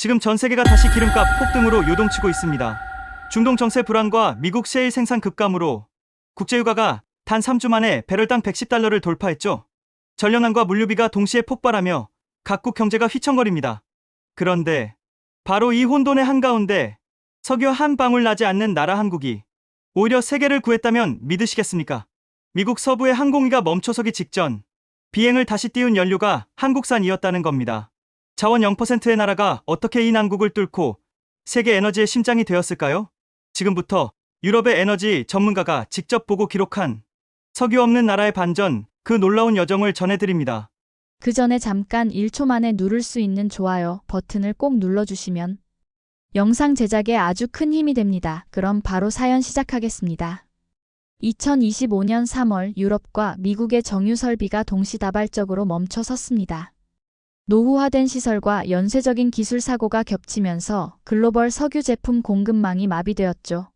지금 전 세계가 다시 기름값 폭등으로 요동치고 있습니다. 중동 정세 불안과 미국 셰일 생산 급감으로 국제유가가 단 3주 만에 배럴당 110달러를 돌파했죠. 전력난과 물류비가 동시에 폭발하며 각국 경제가 휘청거립니다. 그런데 바로 이 혼돈의 한가운데 석유 한 방울 나지 않는 나라 한국이 오히려 세계를 구했다면 믿으시겠습니까? 미국 서부의 항공기가 멈춰서기 직전 비행을 다시 띄운 연료가 한국산이었다는 겁니다. 자원 0%의 나라가 어떻게 이 난국을 뚫고 세계 에너지의 심장이 되었을까요? 지금부터 유럽의 에너지 전문가가 직접 보고 기록한 석유 없는 나라의 반전, 그 놀라운 여정을 전해드립니다. 그 전에 잠깐 1초 만에 누를 수 있는 좋아요 버튼을 꼭 눌러주시면 영상 제작에 아주 큰 힘이 됩니다. 그럼 바로 사연 시작하겠습니다. 2025년 3월 유럽과 미국의 정유 설비가 동시다발적으로 멈춰 섰습니다. 노후화된 시설과 연쇄적인 기술 사고가 겹치면서 글로벌 석유 제품 공급망이 마비되었죠.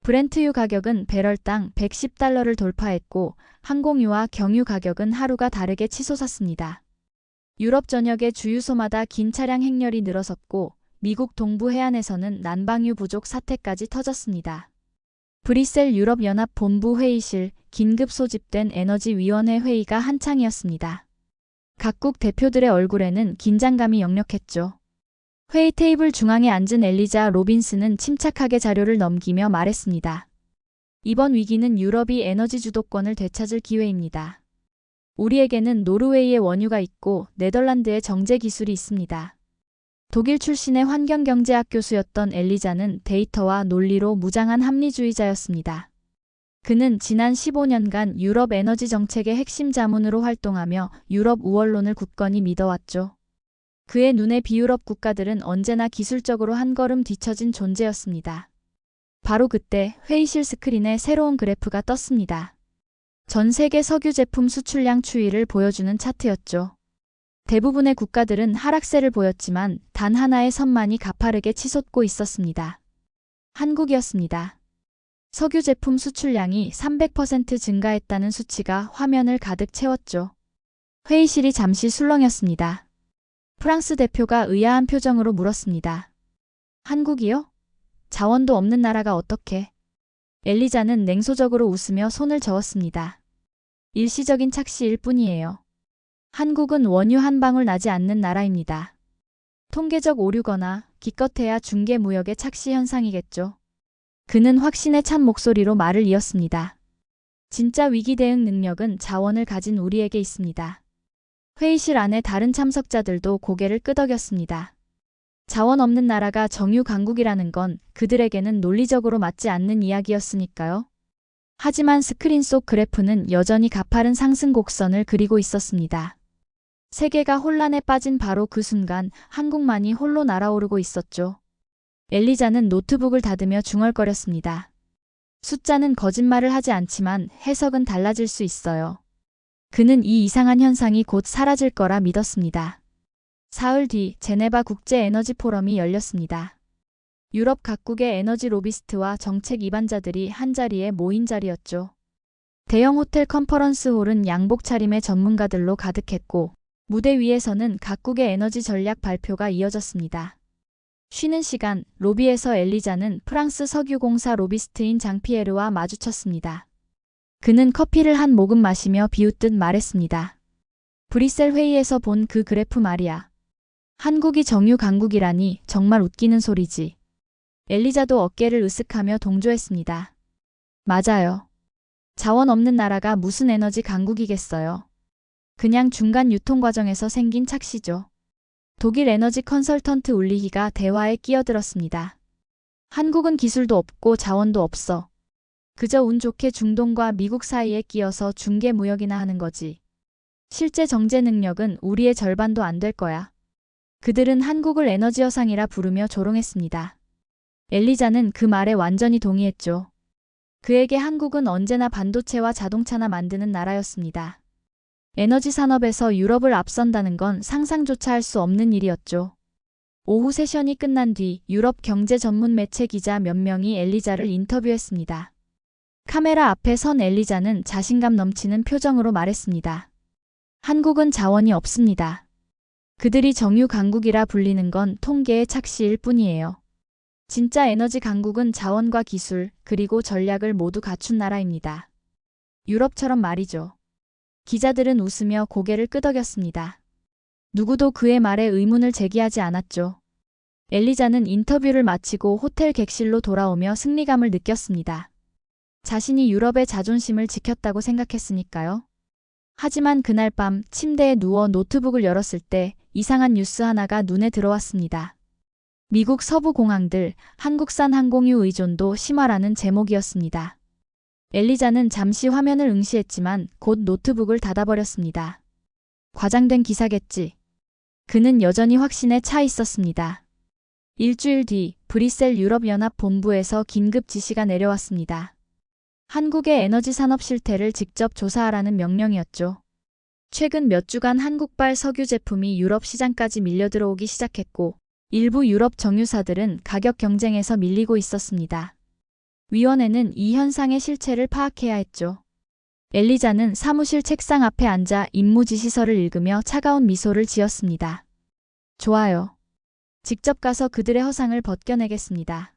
브렌트유 가격은 배럴당 110달러를 돌파했고 항공유와 경유 가격은 하루가 다르게 치솟았습니다. 유럽 전역의 주유소마다 긴 차량 행렬이 늘어섰고 미국 동부 해안에서는 난방유 부족 사태까지 터졌습니다. 브뤼셀 유럽연합 본부 회의실 긴급 소집된 에너지위원회 회의가 한창이었습니다. 각국 대표들의 얼굴에는 긴장감이 역력했죠. 회의 테이블 중앙에 앉은 엘리자 로빈스는 침착하게 자료를 넘기며 말했습니다. 이번 위기는 유럽이 에너지 주도권을 되찾을 기회입니다. 우리에게는 노르웨이의 원유가 있고 네덜란드의 정제 기술이 있습니다. 독일 출신의 환경경제학 교수였던 엘리자는 데이터와 논리로 무장한 합리주의자였습니다. 그는 지난 15년간 유럽 에너지 정책의 핵심 자문으로 활동하며 유럽 우월론을 굳건히 믿어왔죠. 그의 눈에 비유럽 국가들은 언제나 기술적으로 한 걸음 뒤처진 존재였습니다. 바로 그때 회의실 스크린에 새로운 그래프가 떴습니다. 전 세계 석유 제품 수출량 추이를 보여주는 차트였죠. 대부분의 국가들은 하락세를 보였지만 단 하나의 선만이 가파르게 치솟고 있었습니다. 한국이었습니다. 석유 제품 수출량이 300% 증가했다는 수치가 화면을 가득 채웠죠. 회의실이 잠시 술렁였습니다. 프랑스 대표가 의아한 표정으로 물었습니다. 한국이요? 자원도 없는 나라가 어떻게? 엘리자는 냉소적으로 웃으며 손을 저었습니다. 일시적인 착시일 뿐이에요. 한국은 원유 한 방울 나지 않는 나라입니다. 통계적 오류거나 기껏해야 중개무역의 착시 현상이겠죠. 그는 확신에 찬 목소리로 말을 이었습니다. 진짜 위기 대응 능력은 자원을 가진 우리에게 있습니다. 회의실 안에 다른 참석자들도 고개를 끄덕였습니다. 자원 없는 나라가 정유 강국이라는 건 그들에게는 논리적으로 맞지 않는 이야기였으니까요. 하지만 스크린 속 그래프는 여전히 가파른 상승 곡선을 그리고 있었습니다. 세계가 혼란에 빠진 바로 그 순간 한국만이 홀로 날아오르고 있었죠. 엘리자는 노트북을 닫으며 중얼거렸습니다. 숫자는 거짓말을 하지 않지만 해석은 달라질 수 있어요. 그는 이 이상한 현상이 곧 사라질 거라 믿었습니다. 사흘 뒤 제네바 국제에너지 포럼이 열렸습니다. 유럽 각국의 에너지 로비스트와 정책 이반자들이 한자리에 모인 자리였죠. 대형 호텔 컨퍼런스 홀은 양복 차림의 전문가들로 가득했고 무대 위에서는 각국의 에너지 전략 발표가 이어졌습니다. 쉬는 시간 로비에서 엘리자는 프랑스 석유공사 로비스트인 장피에르와 마주쳤습니다. 그는 커피를 한 모금 마시며 비웃듯 말했습니다. 브뤼셀 회의에서 본 그 그래프 말이야. 한국이 정유 강국이라니 정말 웃기는 소리지. 엘리자도 어깨를 으쓱하며 동조했습니다. 맞아요. 자원 없는 나라가 무슨 에너지 강국이겠어요. 그냥 중간 유통 과정에서 생긴 착시죠. 독일 에너지 컨설턴트 울리히가 대화에 끼어들었습니다. 한국은 기술도 없고 자원도 없어. 그저 운 좋게 중동과 미국 사이에 끼어서 중개 무역이나 하는 거지. 실제 정제 능력은 우리의 절반도 안 될 거야. 그들은 한국을 에너지 여상이라 부르며 조롱했습니다. 엘리자는 그 말에 완전히 동의했죠. 그에게 한국은 언제나 반도체와 자동차나 만드는 나라였습니다. 에너지 산업에서 유럽을 앞선다는 건 상상조차 할 수 없는 일이었죠. 오후 세션이 끝난 뒤 유럽 경제 전문 매체 기자 몇 명이 엘리자를 인터뷰했습니다. 카메라 앞에 선 엘리자는 자신감 넘치는 표정으로 말했습니다. 한국은 자원이 없습니다. 그들이 정유 강국이라 불리는 건 통계의 착시일 뿐이에요. 진짜 에너지 강국은 자원과 기술, 그리고 전략을 모두 갖춘 나라입니다. 유럽처럼 말이죠. 기자들은 웃으며 고개를 끄덕였습니다. 누구도 그의 말에 의문을 제기하지 않았죠. 엘리자는 인터뷰를 마치고 호텔 객실로 돌아오며 승리감을 느꼈습니다. 자신이 유럽의 자존심을 지켰다고 생각했으니까요. 하지만 그날 밤 침대에 누워 노트북을 열었을 때 이상한 뉴스 하나가 눈에 들어왔습니다. 미국 서부 공항들 한국산 항공유 의존도 심화라는 제목이었습니다. 엘리자는 잠시 화면을 응시했지만 곧 노트북을 닫아버렸습니다. 과장된 기사겠지. 그는 여전히 확신에 차 있었습니다. 일주일 뒤 브뤼셀 유럽연합 본부에서 긴급 지시가 내려왔습니다. 한국의 에너지 산업 실태를 직접 조사하라는 명령이었죠. 최근 몇 주간 한국발 석유 제품이 유럽 시장까지 밀려 들어오기 시작했고 일부 유럽 정유사들은 가격 경쟁에서 밀리고 있었습니다. 위원회는 이 현상의 실체를 파악해야 했죠. 엘리자는 사무실 책상 앞에 앉아 임무 지시서를 읽으며 차가운 미소를 지었습니다. 좋아요. 직접 가서 그들의 허상을 벗겨내겠습니다.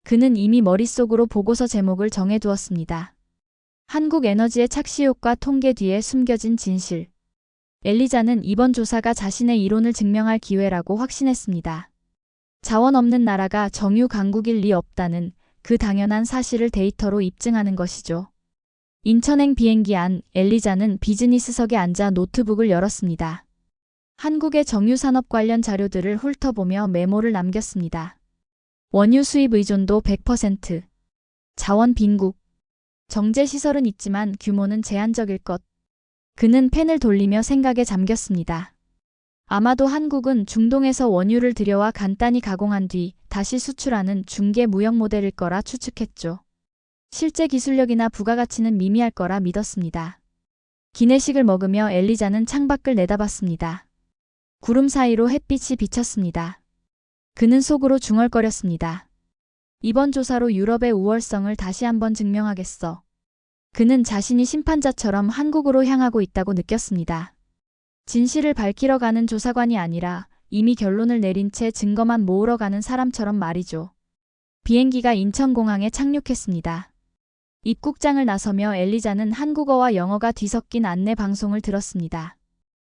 그는 이미 머릿속으로 보고서 제목을 정해두었습니다. 한국 에너지의 착시 효과 통계 뒤에 숨겨진 진실. 엘리자는 이번 조사가 자신의 이론을 증명할 기회라고 확신했습니다. 자원 없는 나라가 정유 강국일 리 없다는 그 당연한 사실을 데이터로 입증하는 것이죠. 인천행 비행기 안 엘리자는 비즈니스석에 앉아 노트북을 열었습니다. 한국의 정유 산업 관련 자료들을 훑어보며 메모를 남겼습니다. 원유 수입 의존도 100%. 자원 빈국. 정제 시설은 있지만 규모는 제한적일 것. 그는 펜을 돌리며 생각에 잠겼습니다. 아마도 한국은 중동에서 원유를 들여와 간단히 가공한 뒤 다시 수출하는 중개 무역 모델일 거라 추측했죠. 실제 기술력이나 부가가치는 미미할 거라 믿었습니다. 기내식을 먹으며 엘리자는 창밖을 내다봤습니다. 구름 사이로 햇빛이 비쳤습니다. 그는 속으로 중얼거렸습니다. 이번 조사로 유럽의 우월성을 다시 한번 증명하겠어. 그는 자신이 심판자처럼 한국으로 향하고 있다고 느꼈습니다. 진실을 밝히러 가는 조사관이 아니라 이미 결론을 내린 채 증거만 모으러 가는 사람처럼 말이죠. 비행기가 인천공항에 착륙했습니다. 입국장을 나서며 엘리자는 한국어와 영어가 뒤섞인 안내 방송을 들었습니다.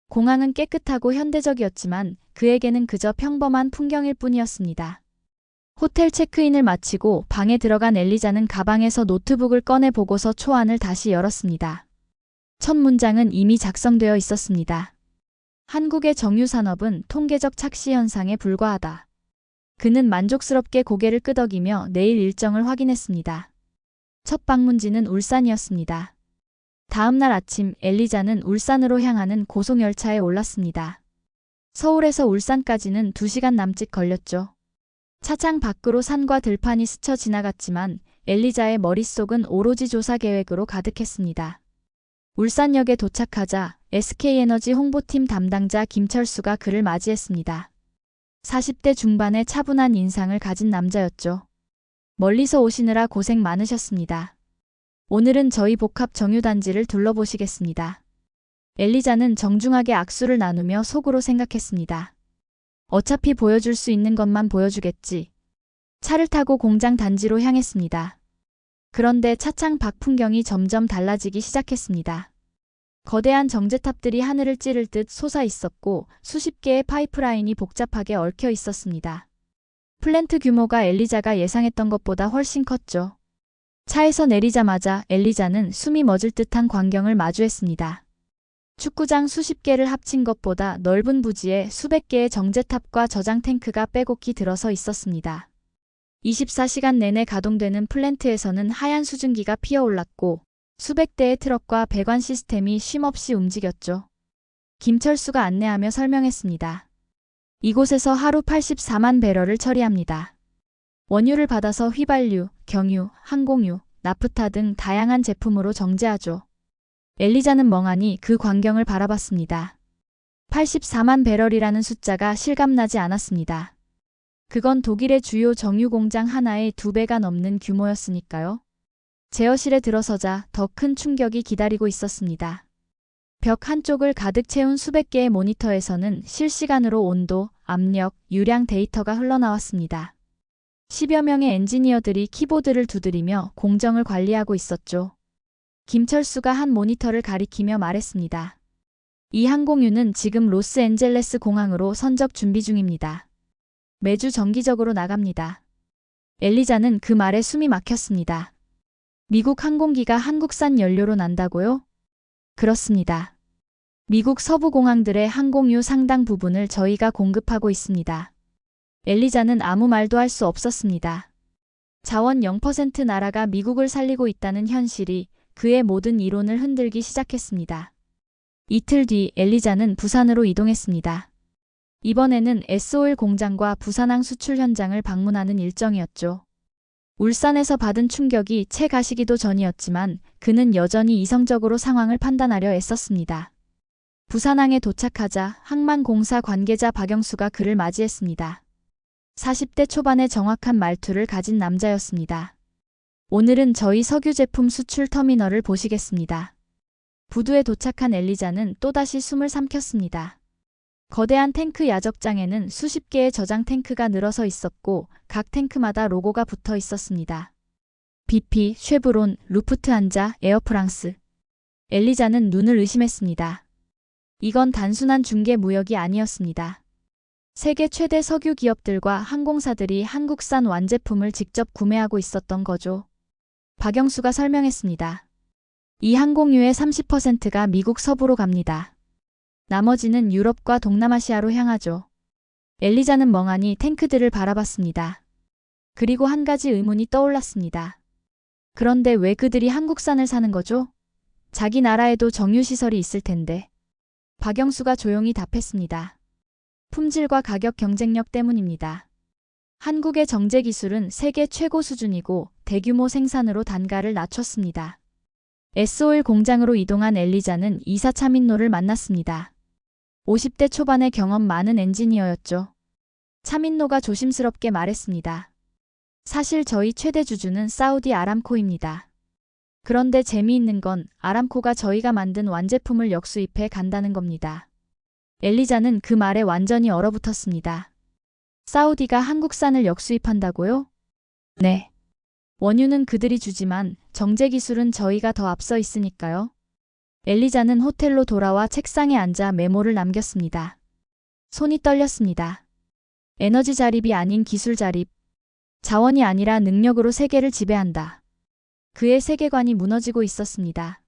공항은 깨끗하고 현대적이었지만 그에게는 그저 평범한 풍경일 뿐이었습니다. 호텔 체크인을 마치고 방에 들어간 엘리자는 가방에서 노트북을 꺼내 보고서 초안을 다시 열었습니다. 첫 문장은 이미 작성되어 있었습니다. 한국의 정유산업은 통계적 착시 현상에 불과하다. 그는 만족스럽게 고개를 끄덕이며 내일 일정을 확인했습니다. 첫 방문지는 울산이었습니다. 다음 날 아침 엘리자는 울산으로 향하는 고속열차에 올랐습니다. 서울에서 울산까지는 2시간 남짓 걸렸죠. 차창 밖으로 산과 들판이 스쳐 지나갔지만 엘리자의 머릿속은 오로지 조사 계획으로 가득했습니다. 울산역에 도착하자 SK에너지 홍보팀 담당자 김철수가 그를 맞이했습니다. 40대 중반의 차분한 인상을 가진 남자였죠. 멀리서 오시느라 고생 많으셨습니다. 오늘은 저희 복합 정유단지를 둘러보시겠습니다. 엘리자는 정중하게 악수를 나누며 속으로 생각했습니다. 어차피 보여줄 수 있는 것만 보여주겠지. 차를 타고 공장 단지로 향했습니다. 그런데 차창 밖 풍경이 점점 달라지기 시작했습니다. 거대한 정제탑들이 하늘을 찌를 듯 솟아 있었고 수십 개의 파이프라인이 복잡하게 얽혀 있었습니다. 플랜트 규모가 엘리자가 예상했던 것보다 훨씬 컸죠. 차에서 내리자마자 엘리자는 숨이 멎을 듯한 광경을 마주했습니다. 축구장 수십 개를 합친 것보다 넓은 부지에 수백 개의 정제탑과 저장 탱크가 빼곡히 들어서 있었습니다. 24시간 내내 가동되는 플랜트에서는 하얀 수증기가 피어올랐고 수백 대의 트럭과 배관 시스템이 쉼없이 움직였죠. 김철수가 안내하며 설명했습니다. 이곳에서 하루 84만 배럴을 처리합니다. 원유를 받아서 휘발유, 경유, 항공유, 나프타 등 다양한 제품으로 정제하죠. 엘리자는 멍하니 그 광경을 바라봤습니다. 84만 배럴이라는 숫자가 실감나지 않았습니다. 그건 독일의 주요 정유 공장 하나의 2배가 넘는 규모였으니까요. 제어실에 들어서자 더 큰 충격이 기다리고 있었습니다. 벽 한쪽을 가득 채운 수백 개의 모니터에서는 실시간으로 온도, 압력, 유량 데이터가 흘러나왔습니다. 10여 명의 엔지니어들이 키보드를 두드리며 공정을 관리하고 있었죠. 김철수가 한 모니터를 가리키며 말했습니다. 이 항공유는 지금 로스앤젤레스 공항으로 선적 준비 중입니다. 매주 정기적으로 나갑니다. 엘리자는 그 말에 숨이 막혔습니다. 미국 항공기가 한국산 연료로 난다고요? 그렇습니다. 미국 서부 공항들의 항공유 상당 부분을 저희가 공급하고 있습니다. 엘리자는 아무 말도 할 수 없었습니다. 자원 0% 나라가 미국을 살리고 있다는 현실이 그의 모든 이론을 흔들기 시작했습니다. 이틀 뒤 엘리자는 부산으로 이동했습니다. 이번에는 S-오일 공장과 부산항 수출 현장을 방문하는 일정이었죠. 울산에서 받은 충격이 채 가시기도 전이었지만 그는 여전히 이성적으로 상황을 판단하려 애썼습니다. 부산항에 도착하자 항만공사 관계자 박영수가 그를 맞이했습니다. 40대 초반의 정확한 말투를 가진 남자였습니다. 오늘은 저희 석유 제품 수출 터미널을 보시겠습니다. 부두에 도착한 엘리자는 또다시 숨을 삼켰습니다. 거대한 탱크 야적장에는 수십 개의 저장 탱크가 늘어서 있었고 각 탱크마다 로고가 붙어 있었습니다. BP, 쉐브론, 루프트한자, 에어프랑스. 엘리자는 눈을 의심했습니다. 이건 단순한 중개 무역이 아니었습니다. 세계 최대 석유 기업들과 항공사들이 한국산 완제품을 직접 구매하고 있었던 거죠. 박영수가 설명했습니다. 이 항공유의 30%가 미국 서부로 갑니다. 나머지는 유럽과 동남아시아로 향하죠. 엘리자는 멍하니 탱크들을 바라봤습니다. 그리고 한 가지 의문이 떠올랐습니다. 그런데 왜 그들이 한국산을 사는 거죠? 자기 나라에도 정유시설이 있을 텐데. 박영수가 조용히 답했습니다. 품질과 가격 경쟁력 때문입니다. 한국의 정제 기술은 세계 최고 수준이고 대규모 생산으로 단가를 낮췄습니다. S-오일 공장으로 이동한 엘리자는 이사 차민노를 만났습니다. 50대 초반의 경험 많은 엔지니어였죠. 차민노가 조심스럽게 말했습니다. 사실 저희 최대 주주는 사우디 아람코입니다. 그런데 재미있는 건 아람코가 저희가 만든 완제품을 역수입해 간다는 겁니다. 엘리자는 그 말에 완전히 얼어붙었습니다. 사우디가 한국산을 역수입한다고요? 네. 원유는 그들이 주지만 정제 기술은 저희가 더 앞서 있으니까요. 엘리자는 호텔로 돌아와 책상에 앉아 메모를 남겼습니다. 손이 떨렸습니다. 에너지 자립이 아닌 기술 자립. 자원이 아니라 능력으로 세계를 지배한다. 그의 세계관이 무너지고 있었습니다.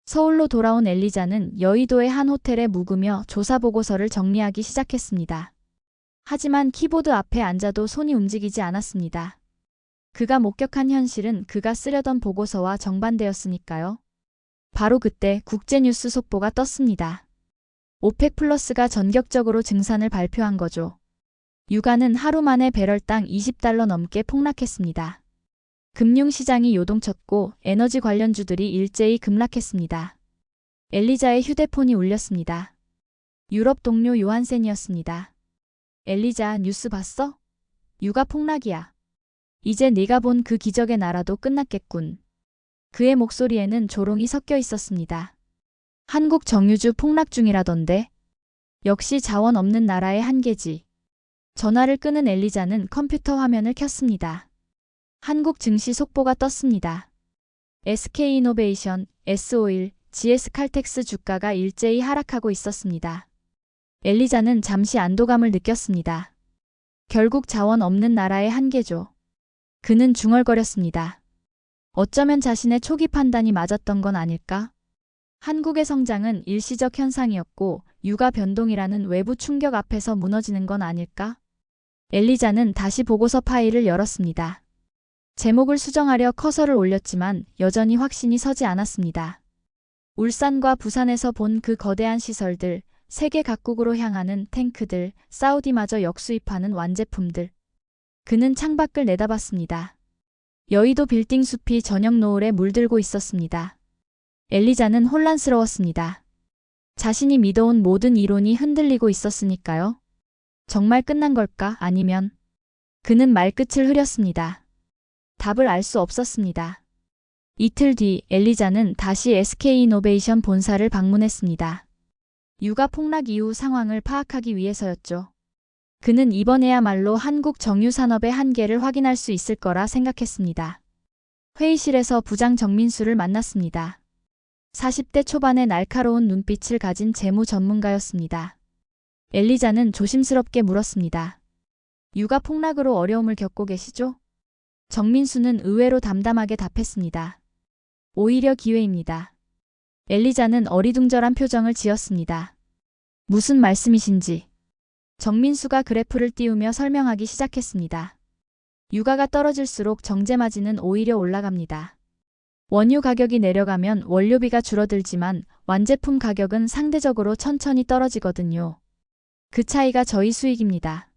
서울로 돌아온 엘리자는 여의도의 한 호텔에 묵으며 조사 보고서를 정리하기 시작했습니다. 하지만 키보드 앞에 앉아도 손이 움직이지 않았습니다. 그가 목격한 현실은 그가 쓰려던 보고서와 정반대였으니까요. 바로 그때 국제뉴스 속보가 떴습니다. 오펙 플러스가 전격적으로 증산을 발표한 거죠. 유가는 하루 만에 배럴당 $20 넘게 폭락했습니다. 금융시장이 요동쳤고 에너지 관련주들이 일제히 급락했습니다. 엘리자의 휴대폰이 울렸습니다. 유럽 동료 요한센이었습니다. 엘리자, 뉴스 봤어? 유가 폭락이야. 이제 네가 본 그 기적의 나라도 끝났겠군. 그의 목소리에는 조롱이 섞여 있었습니다. 한국 정유주 폭락 중이라던데. 역시 자원 없는 나라의 한계지. 전화를 끄는 엘리자는 컴퓨터 화면을 켰습니다. 한국 증시 속보가 떴습니다. SK이노베이션, S-오일, GS칼텍스 주가가 일제히 하락하고 있었습니다. 엘리자는 잠시 안도감을 느꼈습니다. 결국 자원 없는 나라의 한계죠. 그는 중얼거렸습니다. 어쩌면 자신의 초기 판단이 맞았던 건 아닐까? 한국의 성장은 일시적 현상이었고 유가 변동이라는 외부 충격 앞에서 무너지는 건 아닐까? 엘리자는 다시 보고서 파일을 열었습니다. 제목을 수정하려 커서를 올렸지만 여전히 확신이 서지 않았습니다. 울산과 부산에서 본 그 거대한 시설들, 세계 각국으로 향하는 탱크들, 사우디마저 역수입하는 완제품들. 그는 창밖을 내다봤습니다. 여의도 빌딩 숲이 저녁 노을에 물들고 있었습니다. 엘리자는 혼란스러웠습니다. 자신이 믿어온 모든 이론이 흔들리고 있었으니까요. 정말 끝난 걸까? 아니면? 그는 말끝을 흐렸습니다. 답을 알 수 없었습니다. 이틀 뒤 엘리자는 다시 SK이노베이션 본사를 방문했습니다. 유가 폭락 이후 상황을 파악하기 위해서였죠. 그는 이번에야말로 한국 정유 산업의 한계를 확인할 수 있을 거라 생각했습니다. 회의실에서 부장 정민수를 만났습니다. 40대 초반의 날카로운 눈빛을 가진 재무 전문가였습니다. 엘리자는 조심스럽게 물었습니다. 유가 폭락으로 어려움을 겪고 계시죠? 정민수는 의외로 담담하게 답했습니다. 오히려 기회입니다. 엘리자는 어리둥절한 표정을 지었습니다. 무슨 말씀이신지. 정민수가 그래프를 띄우며 설명하기 시작했습니다. 유가가 떨어질수록 정제마진은 오히려 올라갑니다. 원유 가격이 내려가면 원료비가 줄어들지만 완제품 가격은 상대적으로 천천히 떨어지거든요. 그 차이가 저희 수익입니다.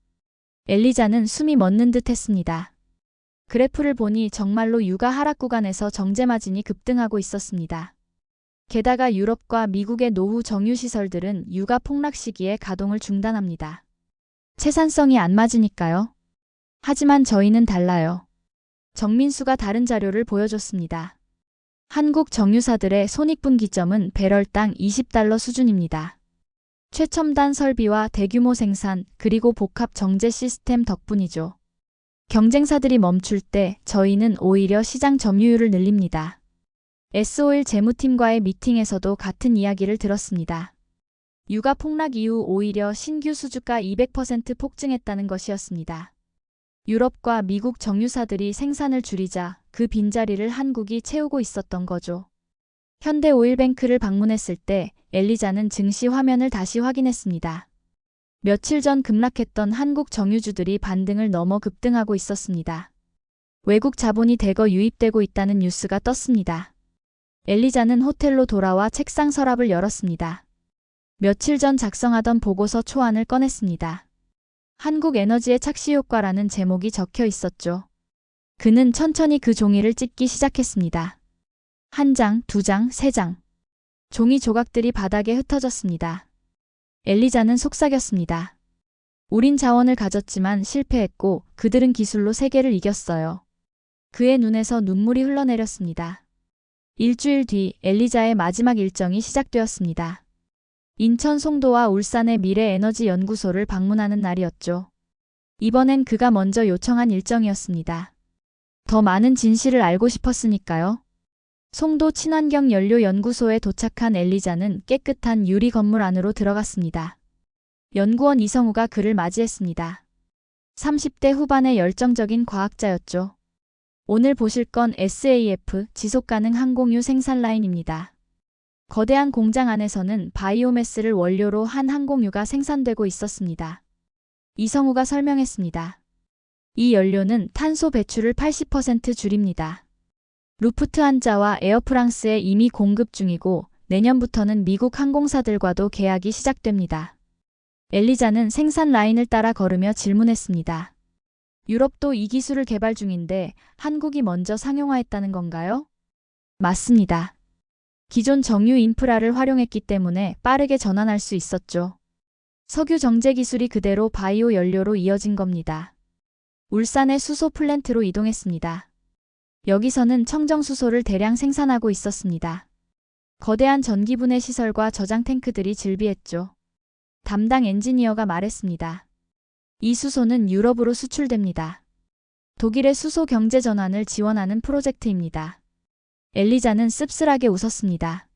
엘리자는 숨이 멎는 듯 했습니다. 그래프를 보니 정말로 유가 하락 구간에서 정제마진이 급등하고 있었습니다. 게다가 유럽과 미국의 노후 정유시설들은 유가 폭락 시기에 가동을 중단합니다. 채산성이 안 맞으니까요. 하지만 저희는 달라요. 정민수가 다른 자료를 보여줬습니다. 한국 정유사들의 손익분기점은 배럴당 20달러 수준입니다. 최첨단 설비와 대규모 생산 그리고 복합 정제 시스템 덕분이죠. 경쟁사들이 멈출 때 저희는 오히려 시장 점유율을 늘립니다. S-오일 재무팀과의 미팅에서도 같은 이야기를 들었습니다. 유가 폭락 이후 오히려 신규 수주가 200% 폭증했다는 것이었습니다. 유럽과 미국 정유사들이 생산을 줄이자 그 빈자리를 한국이 채우고 있었던 거죠. 현대오일뱅크를 방문했을 때 엘리자는 증시 화면을 다시 확인했습니다. 며칠 전 급락했던 한국 정유주들이 반등을 넘어 급등하고 있었습니다. 외국 자본이 대거 유입되고 있다는 뉴스가 떴습니다. 엘리자는 호텔로 돌아와 책상 서랍을 열었습니다. 며칠 전 작성하던 보고서 초안을 꺼냈습니다. 한국에너지의 착시효과라는 제목이 적혀 있었죠. 그는 천천히 그 종이를 찢기 시작했습니다. 한 장, 두 장, 세 장. 종이 조각들이 바닥에 흩어졌습니다. 엘리자는 속삭였습니다. 우린 자원을 가졌지만 실패했고 그들은 기술로 세계를 이겼어요. 그의 눈에서 눈물이 흘러내렸습니다. 일주일 뒤 엘리자의 마지막 일정이 시작되었습니다. 인천 송도와 울산의 미래에너지연구소를 방문하는 날이었죠. 이번엔 그가 먼저 요청한 일정이었습니다. 더 많은 진실을 알고 싶었으니까요. 송도 친환경연료연구소에 도착한 엘리자는 깨끗한 유리 건물 안으로 들어갔습니다. 연구원 이성우가 그를 맞이했습니다. 30대 후반의 열정적인 과학자였죠. 오늘 보실 건 SAF, 지속가능 항공유 생산 라인입니다. 거대한 공장 안에서는 바이오매스를 원료로 한 항공유가 생산되고 있었습니다. 이성우가 설명했습니다. 이 연료는 탄소 배출을 80% 줄입니다. 루프트한자와 에어프랑스에 이미 공급 중이고 내년부터는 미국 항공사들과도 계약이 시작됩니다. 엘리자는 생산 라인을 따라 걸으며 질문했습니다. 유럽도 이 기술을 개발 중인데 한국이 먼저 상용화했다는 건가요? 맞습니다. 기존 정유 인프라를 활용했기 때문에 빠르게 전환할 수 있었죠. 석유 정제 기술이 그대로 바이오 연료로 이어진 겁니다. 울산의 수소 플랜트로 이동했습니다. 여기서는 청정수소를 대량 생산하고 있었습니다. 거대한 전기분해 시설과 저장 탱크들이 즐비했죠. 담당 엔지니어가 말했습니다. 이 수소는 유럽으로 수출됩니다. 독일의 수소 경제 전환을 지원하는 프로젝트입니다. 엘리자는 씁쓸하게 웃었습니다.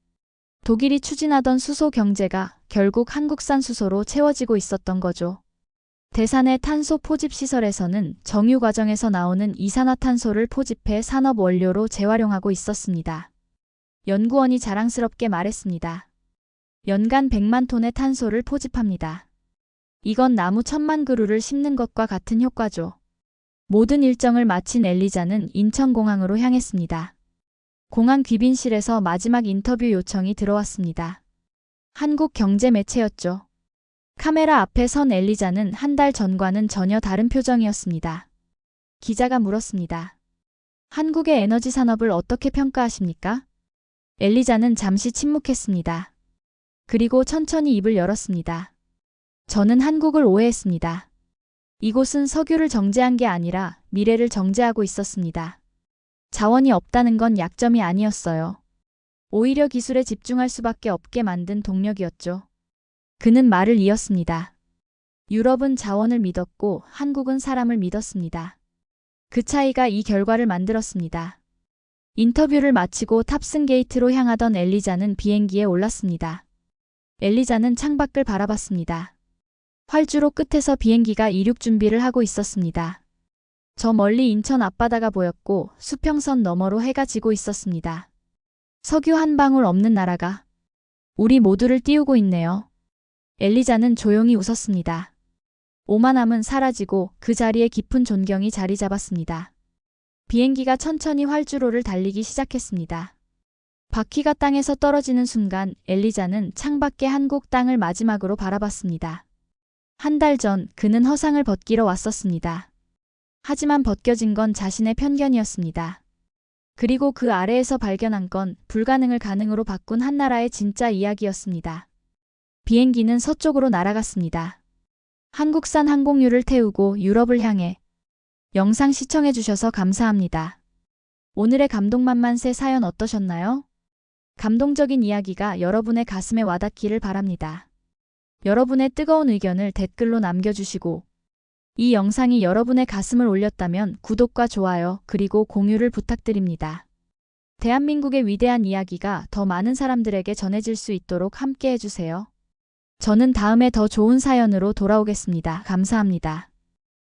독일이 추진하던 수소 경제가 결국 한국산 수소로 채워지고 있었던 거죠. 대산의 탄소 포집 시설에서는 정유 과정에서 나오는 이산화탄소를 포집해 산업 원료로 재활용하고 있었습니다. 연구원이 자랑스럽게 말했습니다. 연간 100만 톤의 탄소를 포집합니다. 이건 나무 1000만 그루를 심는 것과 같은 효과죠. 모든 일정을 마친 엘리자는 인천공항으로 향했습니다. 공항 귀빈실에서 마지막 인터뷰 요청이 들어왔습니다. 한국 경제 매체였죠. 카메라 앞에 선 엘리자는 한 달 전과는 전혀 다른 표정이었습니다. 기자가 물었습니다. 한국의 에너지 산업을 어떻게 평가하십니까? 엘리자는 잠시 침묵했습니다. 그리고 천천히 입을 열었습니다. 저는 한국을 오해했습니다. 이곳은 석유를 정제한 게 아니라 미래를 정제하고 있었습니다. 자원이 없다는 건 약점이 아니었어요. 오히려 기술에 집중할 수밖에 없게 만든 동력이었죠. 그는 말을 이었습니다. 유럽은 자원을 믿었고 한국은 사람을 믿었습니다. 그 차이가 이 결과를 만들었습니다. 인터뷰를 마치고 탑승 게이트로 향하던 엘리자는 비행기에 올랐습니다. 엘리자는 창밖을 바라봤습니다. 활주로 끝에서 비행기가 이륙 준비를 하고 있었습니다. 저 멀리 인천 앞바다가 보였고 수평선 너머로 해가 지고 있었습니다. 석유 한 방울 없는 나라가 우리 모두를 띄우고 있네요. 엘리자는 조용히 웃었습니다. 오만함은 사라지고 그 자리에 깊은 존경이 자리 잡았습니다. 비행기가 천천히 활주로를 달리기 시작했습니다. 바퀴가 땅에서 떨어지는 순간 엘리자는 창밖의 한국 땅을 마지막으로 바라봤습니다. 한 달 전 그는 허상을 벗기러 왔었습니다. 하지만 벗겨진 건 자신의 편견이었습니다. 그리고 그 아래에서 발견한 건 불가능을 가능으로 바꾼 한 나라의 진짜 이야기였습니다. 비행기는 서쪽으로 날아갔습니다. 한국산 항공유를 태우고 유럽을 향해. 영상 시청해주셔서 감사합니다. 오늘의 감동만만세 사연 어떠셨나요? 감동적인 이야기가 여러분의 가슴에 와닿기를 바랍니다. 여러분의 뜨거운 의견을 댓글로 남겨주시고 이 영상이 여러분의 가슴을 울렸다면 구독과 좋아요 그리고 공유를 부탁드립니다. 대한민국의 위대한 이야기가 더 많은 사람들에게 전해질 수 있도록 함께 해주세요. 저는 다음에 더 좋은 사연으로 돌아오겠습니다. 감사합니다.